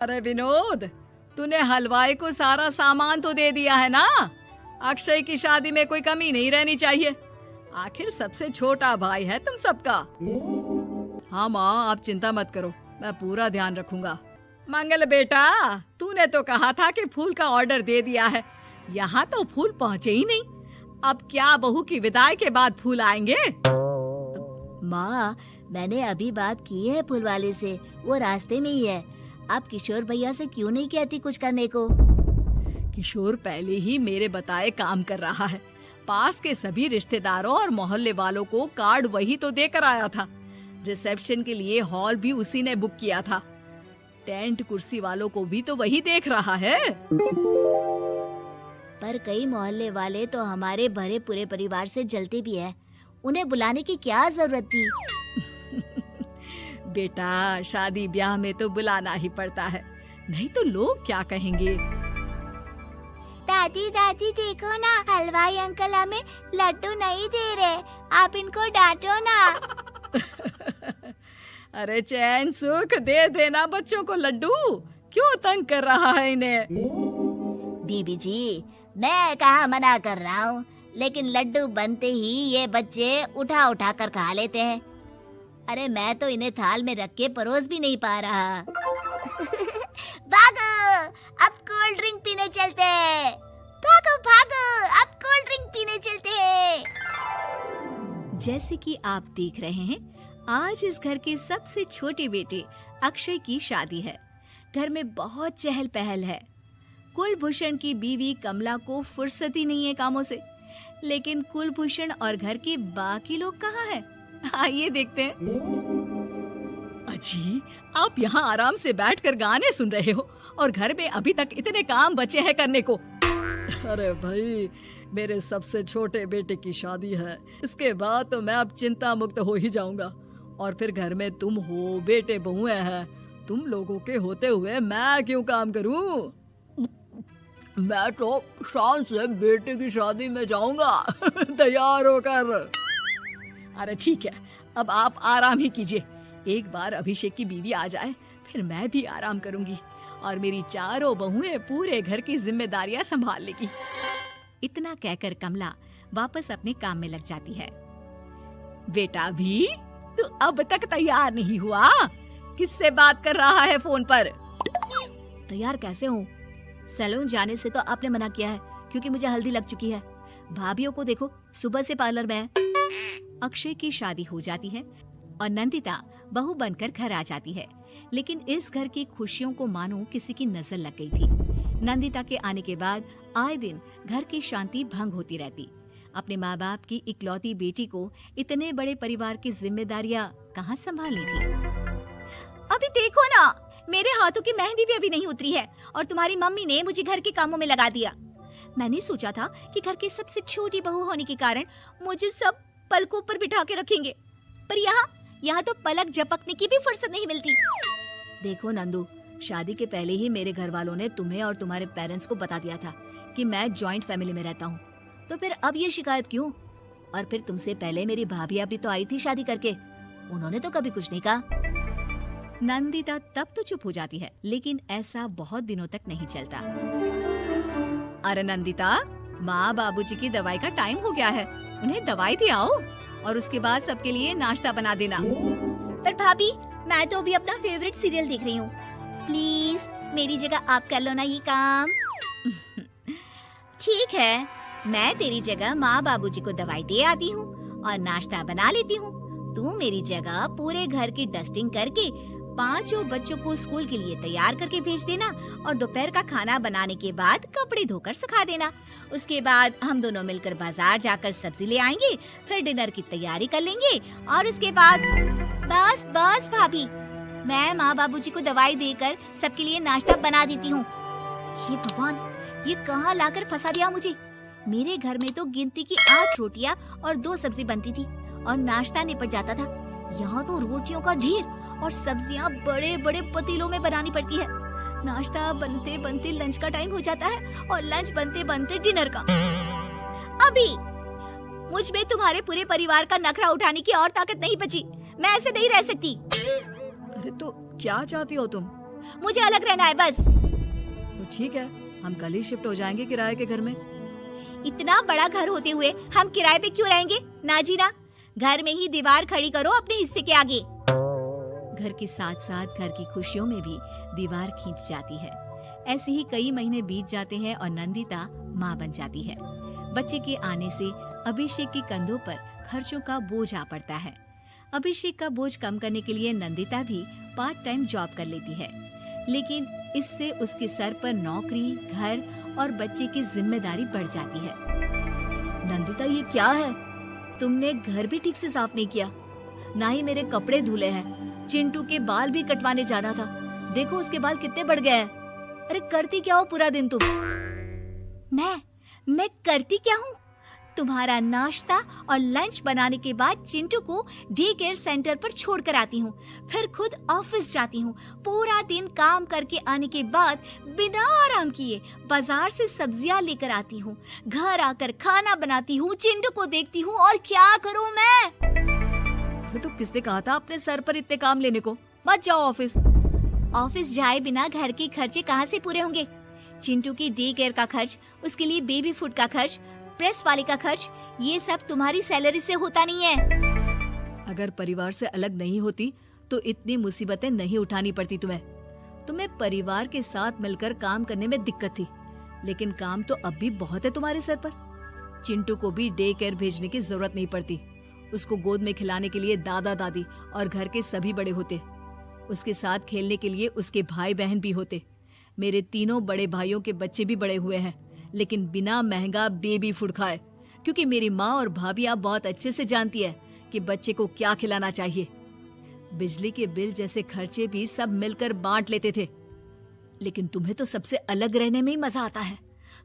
अरे विनोद, तूने हलवाई को सारा सामान तो दे दिया है ना। अक्षय की शादी में कोई कमी नहीं रहनी चाहिए। आखिर सबसे छोटा भाई है तुम सबका। हाँ माँ, आप चिंता मत करो, मैं पूरा ध्यान रखूंगा। मंगल बेटा, तूने तो कहा था कि फूल का ऑर्डर दे दिया है, यहाँ तो फूल पहुँचे ही नहीं। अब क्या बहू की विदाई के बाद फूल आएंगे? माँ, मैंने अभी बात की है फूल वाले से, वो रास्ते में ही है। आप किशोर भैया से क्यों नहीं कहती कुछ करने को? किशोर पहले ही मेरे बताए काम कर रहा है। पास के सभी रिश्तेदारों और मोहल्ले वालों को कार्ड वही तो देकर आया था। रिसेप्शन के लिए हॉल भी उसी ने बुक किया था। टेंट कुर्सी वालों को भी तो वही देख रहा है। पर कई मोहल्ले वाले तो हमारे भरे पूरे परिवार से जलते भी हैं। उन्हें बुलाने की क्या जरूरत थी? बेटा, शादी ब्याह में तो बुलाना ही पड़ता है, नहीं तो लोग क्या कहेंगे। दादी दादी देखो ना, हलवाई अंकल हमें लड्डू नहीं दे रहे, आप इनको डांटो ना। अरे चैन सुख दे देना बच्चों को लड्डू, क्यों तंग कर रहा है इन्हें? बीबी जी, मैं कहाँ मना कर रहा हूँ, लेकिन लड्डू बनते ही ये बच्चे उठा उठा कर खा लेते हैं। अरे मैं तो इन्हें थाल में रख के परोस भी नहीं पा रहा। भागो, अब कोल्ड ड्रिंक पीने चलते हैं। भागो भागो, अब कोल्ड ड्रिंक पीने चलते हैं। जैसे कि आप देख रहे हैं, आज इस घर के सबसे छोटे बेटे अक्षय की शादी है। घर में बहुत चहल पहल है। कुलभूषण की बीवी कमला को फुर्सत ही नहीं है कामों से, लेकिन कुलभूषण और घर के बाकी लोग कहाँ हैं? आइए देखते हैं। अजी, आप यहाँ आराम से बैठकर गाने सुन रहे हो और घर में अभी तक इतने काम बचे हैं करने को। अरे भाई, मेरे सबसे छोटे बेटे की शादी है, इसके बाद तो मैं अब चिंता मुक्त हो ही जाऊंगा। और फिर घर में तुम हो, बेटे बहुएं हैं, तुम लोगों के होते हुए मैं क्यों काम करूं? मैं तो शान से बेटे की शादी में जाऊंगा तैयार होकर। अरे ठीक है, अब आप आराम ही कीजिए। एक बार अभिषेक की बीवी आ जाए, फिर मैं भी आराम करूंगी और मेरी चारों बहुएं पूरे घर की जिम्मेदारियां संभाल लेगी। इतना कहकर कमला वापस अपने काम में लग जाती है। बेटा भी, तू अब तक तैयार नहीं हुआ? किससे बात कर रहा है फोन पर? तैयार कैसे हूँ? सैलून जाने से तो आपने मना किया है, क्योंकि मुझे हल्दी लग चुकी है। भाभीियों को देखो, सुबह से पार्लर में है। अक्षय की शादी हो जाती है और नंदिता बहू बनकर घर आ जाती है, लेकिन इस घर की खुशियों को मानो किसी की नजर लग गई थी। नंदिता के आने के बाद आए दिन घर की शांति भंग होती रहती। अपने माँ बाप की इकलौती बेटी को इतने बड़े परिवार की जिम्मेदारियां कहाँ संभालनी थी? अभी देखो ना, मेरे हाथों की मेहंदी भी अभी नहीं उतरी है और तुम्हारी मम्मी ने मुझे घर के कामों में लगा दिया। मैंने सोचा था कि घर की सबसे छोटी बहू होने के कारण मुझे सब पलकों पर बिठा के रखेंगे, पर यहाँ तो पलक झपकने की भी फुर्सत नहीं मिलती। देखो नंदू, शादी के पहले ही मेरे घर वालों ने तुम्हें और तुम्हारे पेरेंट्स को बता दिया था कि मैं जॉइंट फैमिली में रहता हूँ, तो फिर अब ये शिकायत क्यों? और फिर तुमसे पहले मेरी भाभी भी तो आई थी शादी करके, उन्होंने तो कभी कुछ नहीं कहा। नंदिता तब तो चुप हो जाती है, लेकिन ऐसा बहुत दिनों तक नहीं चलता। अरे नंदिता, माँ बाबूजी की दवाई का टाइम हो गया है, उन्हें दवाई दे आओ और उसके बाद सबके लिए नाश्ता बना देना। पर भाभी, मैं तो अभी अपना फेवरेट सीरियल देख रही हूँ। प्लीज मेरी जगह आप कर लो ना ये काम। ठीक है, मैं तेरी जगह माँ बाबूजी को दवाई दे आती हूँ और नाश्ता बना लेती हूँ। तू मेरी जगह पूरे घर की डस्टिंग करके पांचों बच्चों को स्कूल के लिए तैयार करके भेज देना और दोपहर का खाना बनाने के बाद कपड़े धोकर सुखा देना। उसके बाद हम दोनों मिलकर बाजार जाकर सब्जी ले आएंगे, फिर डिनर की तैयारी कर लेंगे और उसके बाद बस बस भाभी, मैं माँ बाबूजी को दवाई देकर सबके लिए नाश्ता बना देती हूँ। हे भगवान, ये कहाँ लाकर फंसा दिया मुझे। मेरे घर में तो गिनती की 8 रोटियाँ और 2 सब्जी बनती थी और नाश्ता निपट जाता था। यहाँ तो रोटियों का ढेर और सब्जियाँ बड़े बड़े पतीलों में बनानी पड़ती है। नाश्ता बनते बनते लंच का टाइम हो जाता है और लंच बनते बनते डिनर का। अभी मुझ में तुम्हारे पूरे परिवार का नखरा उठाने की और ताकत नहीं बची। मैं ऐसे नहीं रह सकती। अरे तो क्या चाहती हो तुम? मुझे अलग रहना है बस। तो ठीक है, हम कल ही शिफ्ट हो जाएंगे किराए के घर में। इतना बड़ा घर होते हुए हम किराए पे क्यों रहेंगे? ना जी ना, घर में ही दीवार खड़ी करो अपने हिस्से के आगे। घर के साथ साथ घर की खुशियों में भी दीवार खींच जाती है। ऐसे ही कई महीने बीत जाते हैं और नंदिता माँ बन जाती है। बच्चे के आने से अभिषेक के कंधों पर खर्चों का बोझ आ पड़ता है। अभिषेक का बोझ कम करने के लिए नंदिता भी पार्ट टाइम जॉब कर लेती है, लेकिन इससे उसके सर पर नौकरी, घर और बच्चे की जिम्मेदारी बढ़ जाती है। नंदिता, ये क्या है? तुमने घर भी ठीक से साफ नहीं किया, ना ही मेरे कपड़े धुले हैं। चिंटू के बाल भी कटवाने जाना था, देखो उसके बाल कितने बढ़ गए हैं। अरे करती क्या हो पूरा दिन तुम? मैं करती क्या हूँ? तुम्हारा नाश्ता और लंच बनाने के बाद चिंटू को डे केयर सेंटर पर छोड़ कर आती हूँ, फिर खुद ऑफिस जाती हूँ। पूरा दिन काम करके आने के बाद बिना आराम किए बाजार से सब्जियाँ लेकर आती हूँ, घर आकर खाना बनाती हूँ, चिंटू को देखती हूँ, और क्या करूँ मैं? तो किसने कहा था अपने सर पर इतने काम लेने को? मत जाओ ऑफिस। ऑफिस जाए बिना घर के खर्चे कहाँ से पूरे होंगे? चिंटू की डे केयर का खर्च, उसके लिए बेबी फूड का खर्च, प्रेस वाले का खर्च, ये सब तुम्हारी सैलरी से होता नहीं है। अगर परिवार से अलग नहीं होती तो इतनी मुसीबतें नहीं उठानी पड़ती तुम्हें परिवार के साथ मिलकर काम करने में दिक्कत थी, लेकिन काम तो अब भी बहुत है तुम्हारे सर पर। चिंटू को भी डे केयर भेजने की जरूरत नहीं पड़ती। उसको गोद में खिलाने के लिए दादा दादी और घर के सभी बड़े होते। उसके साथ खेलने के लिए उसके भाई बहन भी होते। मेरे तीनों बड़े भाइयों के बच्चे भी बड़े हुए हैं, लेकिन बिना महंगा बेबी फूड खाए, क्योंकि मेरी माँ और भाभियाँ बहुत अच्छे से जानती है कि बच्चे को क्या खिलाना चाहिए। बिजली के बिल जैसे खर्चे भी सब मिलकर बांट लेते थे। लेकिन तुम्हें तो सबसे अलग रहने में ही मजा आता है,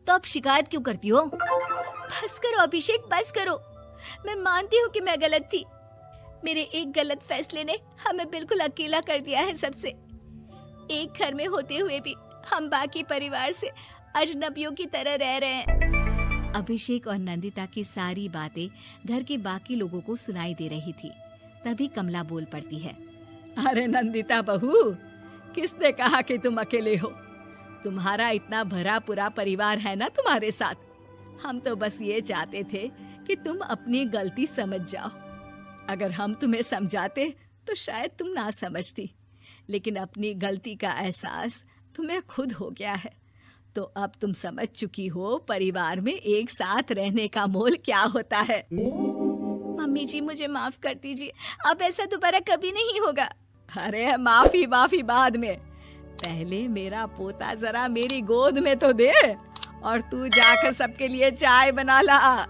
तो अब शिकायत क्यों करती हो? बस करो अभिषेक, बस करो। मैं मानती हूँ कि मैं गलत थी। मेरे एक गलत फैसले ने हमें बिल्कुल अकेला कर दिया है सबसे। एक घर में होते हुए भी हम बाकी परिवार से अजनबियों की तरह रह रहे हैं। अभिषेक और नंदिता की सारी बातें घर के बाकी लोगों को सुनाई दे रही थी। तभी कमला बोल पड़ती है। अरे नंदिता बहू, किसने कहा कि तुम अकेले हो? तुम्हारा इतना भरा पूरा परिवार है ना तुम्हारे साथ। हम तो बस ये चाहते थे कि तुम अपनी गलती समझ जाओ। अगर हम तुम्हें समझाते तो शायद तुम ना समझती, लेकिन अपनी गलती का एहसास तुम्हें खुद हो गया है, तो अब तुम समझ चुकी हो परिवार में एक साथ रहने का मोल क्या होता है। मम्मी जी, मुझे माफ कर दीजिए, अब ऐसा दोबारा कभी नहीं होगा। अरे माफी बाद में, पहले मेरा पोता जरा मेरी गोद में तो दे, और तू जाकर सबके लिए चाय बना ला।